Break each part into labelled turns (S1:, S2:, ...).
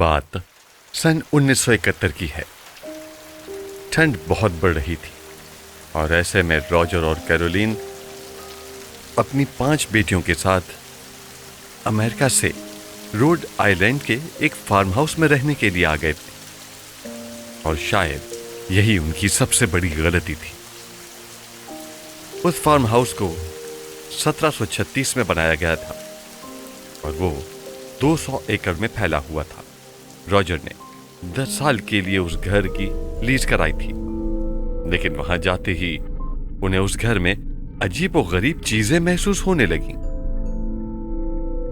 S1: बात सन 1971 की है। ठंड बहुत बढ़ रही थी और ऐसे में रॉजर और कैरोलीन अपनी 5 बेटियों के साथ अमेरिका से रोड आइलैंड के एक फार्म हाउस में रहने के लिए आ गए थे और शायद यही उनकी सबसे बड़ी गलती थी। उस फार्म हाउस को 1736 में बनाया गया था और वो 200 एकड़ में फैला हुआ था। रॉजर ने 10 साल के लिए उस घर की लीज कराई थी, लेकिन वहां जाते ही उन्हें उस घर में अजीब और गरीब चीजें महसूस होने लगी।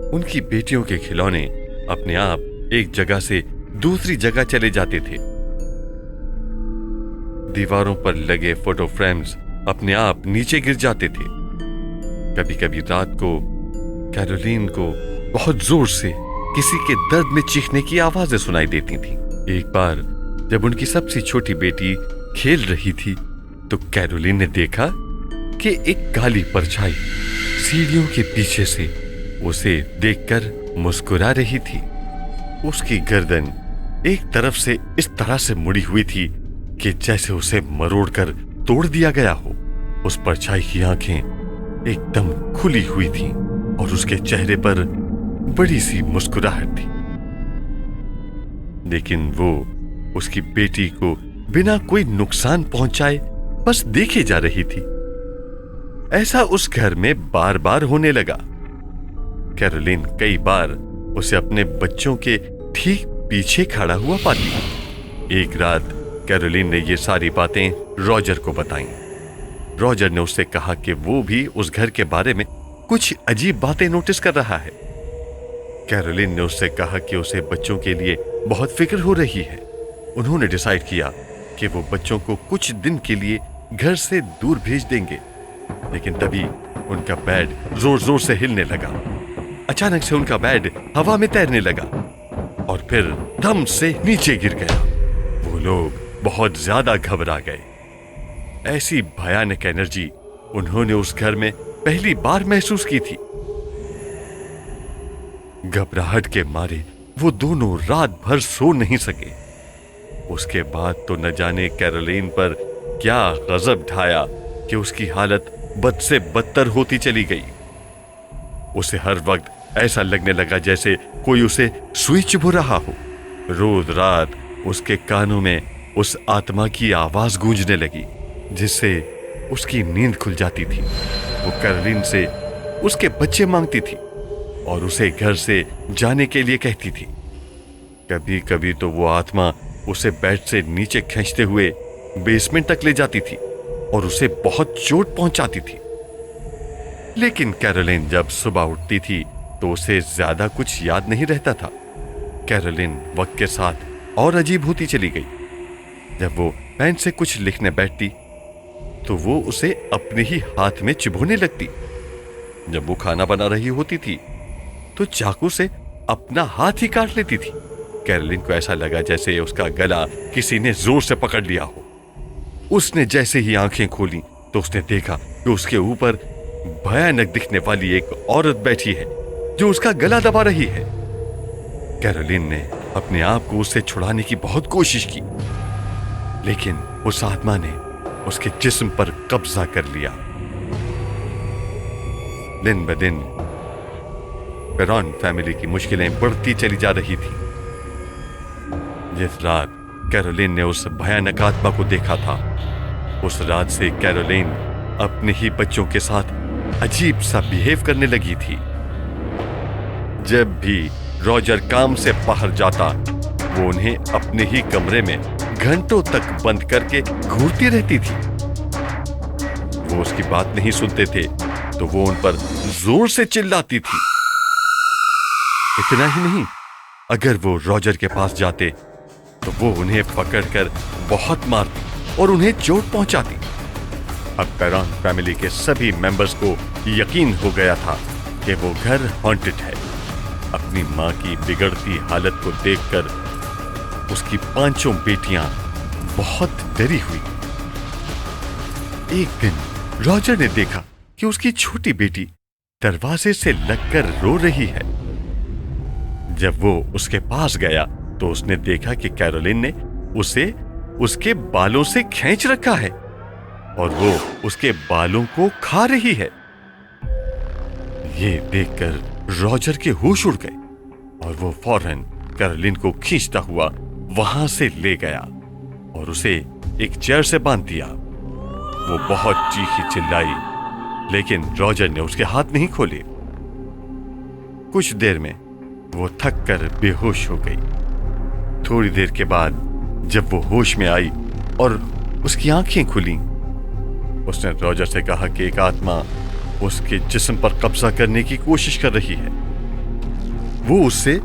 S1: उनकी बेटियों के खिलौने अपने आप एक जगह से दूसरी जगह चले जाते थे। दीवारों पर लगे फोटो फ्रेम्स अपने आप नीचे गिर जाते थे। कभी कभी रात को कैरोलीन को बहुत जोर से किसी के दर्द में चीखने की आवाजें सुनाई देती थी। एक बार जब उनकी सबसे छोटी बेटी खेल रही थी तो कैरोलीन ने देखा कि एक काली परछाई सीढ़ियों के पीछे से उसे देखकर मुस्कुरा रही थी। उसकी गर्दन एक तरफ से इस तरह से मुड़ी हुई थी कि जैसे उसे मरोड़कर तोड़ दिया गया हो। उस परछाई की आंखें एकदम खुली हुई थीं और उसके चेहरे पर बड़ी सी मुस्कुराहट थी, लेकिन वो उसकी बेटी को बिना कोई नुकसान पहुंचाए बस देखे जा रही थी। ऐसा उस घर में बार बार होने लगा। कैरोलीन कई बार उसे अपने बच्चों के ठीक पीछे खड़ा हुआ पाती। एक रात कैरोलीन ने ये सारी बातें रॉजर को बताईं। रॉजर ने उससे कहा कि वो भी उस घर के बारे में कुछ अजीब बातें नोटिस कर रहा है। कैरोलीन ने उससे कहा कि उसे बच्चों के लिए बहुत फिक्र हो रही है। उन्होंने डिसाइड किया कि वो बच्चों को कुछ दिन के लिए घर से दूर भेज देंगे, लेकिन तभी उनका बेड जोर जोर से हिलने लगा। अचानक से उनका बेड हवा में तैरने लगा और फिर धम से नीचे गिर गया। वो लोग बहुत ज्यादा घबरा गए। ऐसी भयानक एनर्जी उन्होंने उस घर में पहली बार महसूस की थी। घबराहट के मारे वो दोनों रात भर सो नहीं सके। उसके बाद तो न जाने कैरोलीन पर क्या गजब ढाया कि उसकी हालत बद से बदतर होती चली गई। उसे हर वक्त ऐसा लगने लगा जैसे कोई उसे सुई चुभ रहा हो। रोज रात उसके कानों में उस आत्मा की आवाज गूंजने लगी, जिससे उसकी नींद खुल जाती थी। वो कैरोलीन से उसके बच्चे मांगती थी और उसे घर से जाने के लिए कहती थी। कभी कभी तो वो आत्मा उसे बेड से नीचे खींचते हुए बेसमेंट तक ले जाती थी और उसे बहुत चोट पहुंचाती थी। लेकिन कैरोलीन जब सुबह उठती थी तो उसे ज्यादा कुछ याद नहीं रहता था। कैरोलीन वक्त के साथ और अजीब होती चली गई। जब वो पेन से कुछ लिखने बैठती तो वो उसे अपने ही हाथ में चिढ़ने लगती। जब वो खाना बना रही होती थी तो चाकू से अपना हाथ ही काट लेती थी। कैरोलीन को ऐसा लगा जैसे उसका गला किसी ने जोर से पकड़ लिया हो। उसने जैसे ही आंखें खोली तो उसने देखा कि उसके ऊपर भयानक दिखने वाली एक औरत बैठी है जो उसका गला दबा रही है। कैरोलीन ने अपने आप को उससे छुड़ाने की बहुत कोशिश की, लेकिन उस आत्मा ने उसके जिस्म पर कब्जा कर लिया। दिन ब दिन पेरॉन फैमिली की मुश्किलें बढ़ती चली जा रही थी। जिस रात कैरोलीन ने उस भयानक आत्मा को देखा था, उस रात से कैरोलीन अपने ही बच्चों के साथ अजीब सा बिहेव करने लगी थी। जब भी रॉजर काम से बाहर जाता, वो उन्हें अपने ही कमरे में घंटों तक बंद करके घूरती रहती थी। वो उसकी बात नहीं सुनते थे तो वो उन पर जोर से चिल्लाती थी। इतना ही नहीं, अगर वो रॉजर के पास जाते तो वो उन्हें पकड़कर बहुत मारती और उन्हें चोट पहुंचाती। अब पेरॉन फैमिली के सभी मेंबर्स को यकीन हो गया था कि वो घर हॉन्टेड है। अपनी मां की बिगड़ती हालत को देखकर उसकी 5 बेटियां बहुत डरी हुई। एक दिन रॉजर ने देखा कि उसकी छोटी बेटी दरवाजे से लगकर रो रही है। जब वो उसके पास गया तो उसने देखा कि कैरोलिन ने उसे उसके बालों से खींच रखा है और वो उसके बालों को खा रही है। ये देखकर रॉजर के होश उड़ गए और वो फौरन कैरोलिन को खींचता हुआ वहां से ले गया और उसे एक चेयर से बांध दिया। वो बहुत चीखी चिल्लाई, लेकिन रॉजर ने उसके हाथ नहीं खोले। कुछ देर में वो थक कर बेहोश हो गई। थोड़ी देर के बाद जब वो होश में आई और उसकी आंखें खुली, उसने रॉजर से कहा कि एक आत्मा उसके जिस्म पर कब्जा करने की कोशिश कर रही है। वो उससे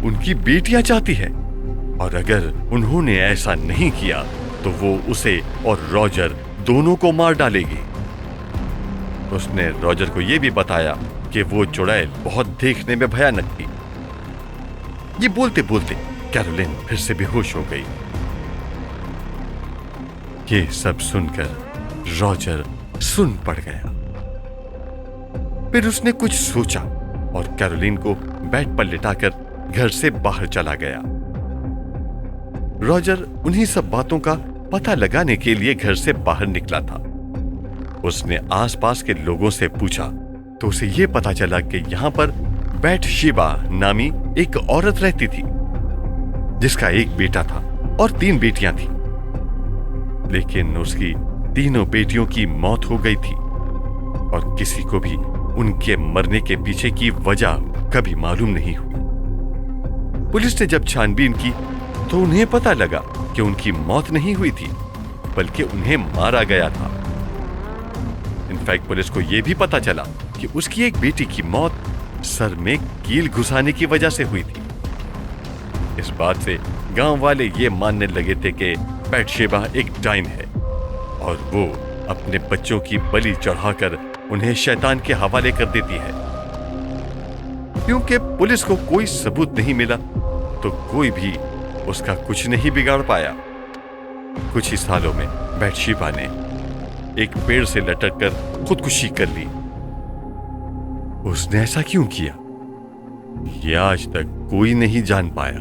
S1: उनकी बेटियां चाहती है और अगर उन्होंने ऐसा नहीं किया तो वो उसे और रॉजर दोनों को मार डालेगी। उसने रॉजर को यह भी बताया कि वो चुड़ैल बहुत देखने में भयानक थी। ये बोलते बोलते कैरोलिन फिर से बेहोश हो गई। ये सब सुनकर रॉजर सुन पड़ गया। फिर उसने कुछ सोचा और कैरोलिन को बेड पर लिटाकर घर से बाहर चला गया। रॉजर उन्हीं सब बातों का पता लगाने के लिए घर से बाहर निकला था। उसने आसपास के लोगों से पूछा तो उसे यह पता चला कि यहां पर बैथशेबा नामी एक औरत रहती थी, जिसका एक बेटा था और 3 बेटियां थीं। लेकिन उसकी तीनों बेटियों की मौत हो गई थी और किसी को भी उनके मरने के पीछे की वजह कभी मालूम नहीं हुई। पुलिस ने जब छानबीन की तो उन्हें पता लगा कि उनकी मौत नहीं हुई थी, बल्कि उन्हें मारा गया था। इनफैक्ट पुलिस को यह भी पता चला कि उसकी एक बेटी की मौत सर में कील घुसाने की वजह से हुई थी। इस बात से गांव वाले ये मानने लगे थे कि बैथशेबा एक डाइन है और वो अपने बच्चों की बलि चढ़ाकर उन्हें शैतान के हवाले कर देती है। क्योंकि पुलिस को कोई सबूत नहीं मिला तो कोई भी उसका कुछ नहीं बिगाड़ पाया। कुछ ही सालों में बैथशेबा ने एक पेड़ से लटककर खुदकुशी कर ली। उसने ऐसा क्यों किया, यह आज तक कोई नहीं जान पाया।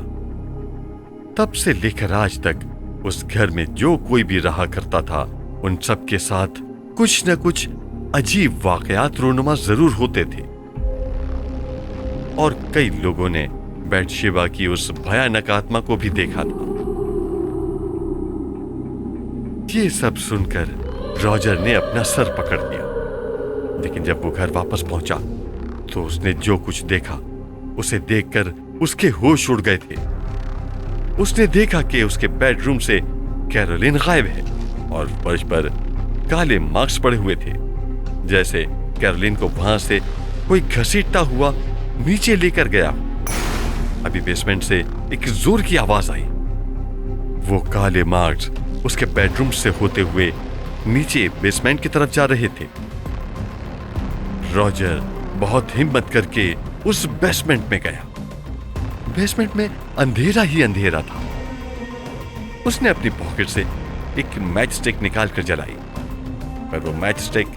S1: तब से लेकर आज तक उस घर में जो कोई भी रहा करता था, उन सब के साथ कुछ न कुछ अजीब वाकयात रोनुमा जरूर होते थे और कई लोगों ने बैथशेबा की उस भयानक आत्मा को भी देखा था। ये सब सुनकर रॉजर ने अपना सर पकड़ लिया, लेकिन जब वो घर वापस पहुंचा तो उसने जो कुछ देखा उसे देखकर उसके होश उड़ गए थे। उसने देखा कि उसके बेडरूम से कैरोलिन गायब है और फर्श पर काले मार्क्स पड़े हुए थे, जैसे कैरोलिन को वहां से कोई घसीटता हुआ नीचे लेकर गया। अभी बेसमेंट से एक जोर की आवाज आई। वो काले मार्क्स उसके बेडरूम से होते हुए नीचे बेसमेंट की तरफ जा रहे थे। रॉजर बहुत हिम्मत करके उस बेसमेंट में गया। बेसमेंट में अंधेरा ही अंधेरा था। उसने अपनी पॉकेट से एक मैच स्टिक निकालकर जलाई, पर वो मैच स्टिक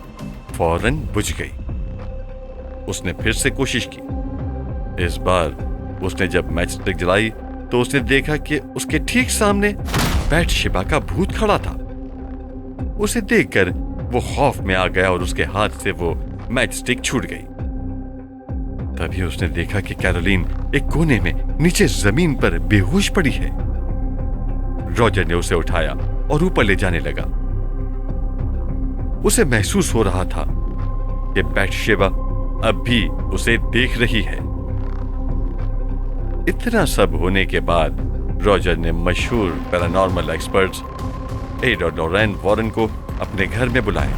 S1: फौरन बुझ गई। उसने फिर से कोशिश की। इस बार उसने जब मैच स्टिक जलाई तो उसने देखा कि उसके ठीक सामने बैथशेबा का भूत खड़ा था। उसे देखकर वो खौफ में आ गया और उसके हाथ से वो मैच स्टिक छूट गई। तभी उसने देखा कि कैरोलिन एक कोने में नीचे जमीन पर बेहोश पड़ी है। रॉजर ने उसे उठाया और ऊपर ले जाने लगा। उसे महसूस हो रहा था कि बैथशेबा अब भी उसे देख रही है। इतना सब होने के बाद रॉजर ने मशहूर पैरानॉर्मल एक्सपर्ट्स एड और लॉरेन वॉरेन को अपने घर में बुलाया।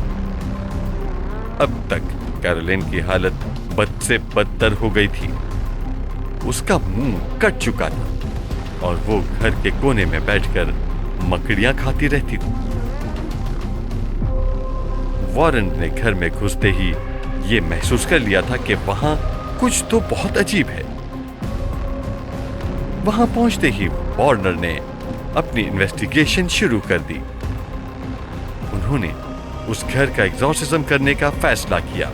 S1: अब तक कैरोलिन की हालत बद से बदतर हो गई थी। उसका मुंह कट चुका था और वो घर के कोने में बैठकर मकड़ियां खाती रहती थी। वॉरेन ने घर में घुसते ही ये महसूस कर लिया था कि वहां कुछ तो बहुत अजीब है। वहां पहुंचते ही वार्नर ने अपनी इन्वेस्टिगेशन शुरू कर दी। उन्होंने उस घर का एग्जॉर्सिज्म करने का फैसला किया,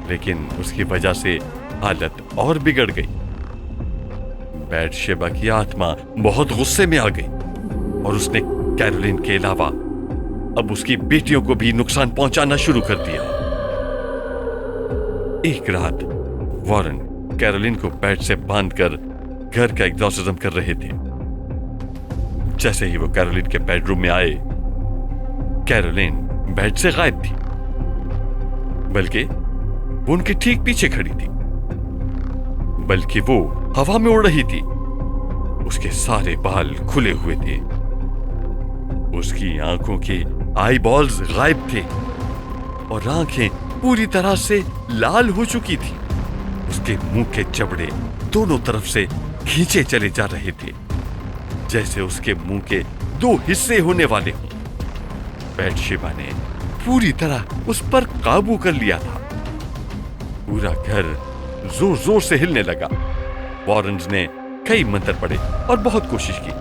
S1: लेकिन उसकी वजह से हालत और बिगड़ गई। बैटशेबा की आत्मा बहुत गुस्से में आ गई और उसने कैरोलिन के अलावा अब उसकी बेटियों को भी नुकसान पहुंचाना शुरू कर दिया। एक रात वॉरेन कैरोलिन को बेड से बांधकर घर का एग्जॉर्सिज्म कर रहे थे। जैसे ही वो कैरोलिन के बेडरूम में आए, कैरोलिन बेड से गायब थी, बल्कि वो उनके ठीक पीछे खड़ी थी, बल्कि वो हवा में उड़ रही थी। उसके सारे बाल खुले हुए थे, उसकी आंखों के आई बॉल्स गायब थे और आंखें पूरी तरह से लाल हो चुकी थी। उसके मुंह के जबड़े दोनों तरफ से खींचे चले जा रहे थे, जैसे उसके मुंह के दो हिस्से होने वाले हों। बैटशेबा ने पूरी तरह उस पर काबू कर लिया था। पूरा घर जोर जोर से हिलने लगा। वॉरेन्स ने कई मंत्र पढ़े और बहुत कोशिश की,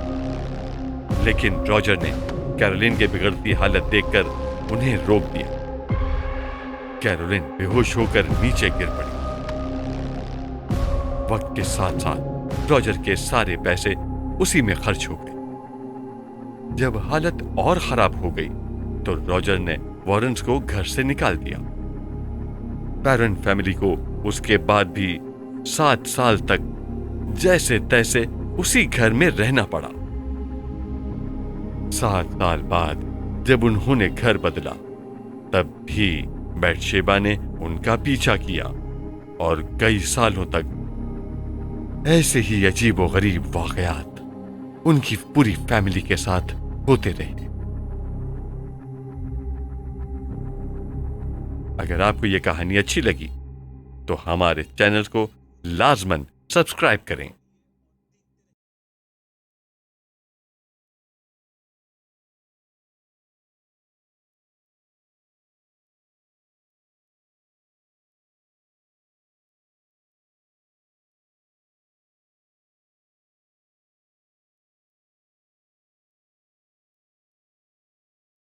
S1: लेकिन रॉजर ने कैरोलिन की बिगड़ती हालत देखकर उन्हें रोक दिया। कैरोलिन बेहोश होकर नीचे गिर पड़ी। वक्त के साथ साथ रॉजर के सारे पैसे उसी में खर्च हो गए। जब हालत और खराब हो गई तो रॉजर ने वॉरेन्स को घर से निकाल दिया। बैरन फैमिली को उसके बाद भी 7 साल तक जैसे तैसे उसी घर में रहना पड़ा। 7 साल बाद जब उन्होंने घर बदला, तब भी बैटशेबा ने उनका पीछा किया और कई सालों तक ऐसे ही अजीबोगरीब वाकयात उनकी पूरी फैमिली के साथ होते रहे। अगर आपको यह कहानी अच्छी लगी तो हमारे चैनल को लाजमन सब्सक्राइब करें।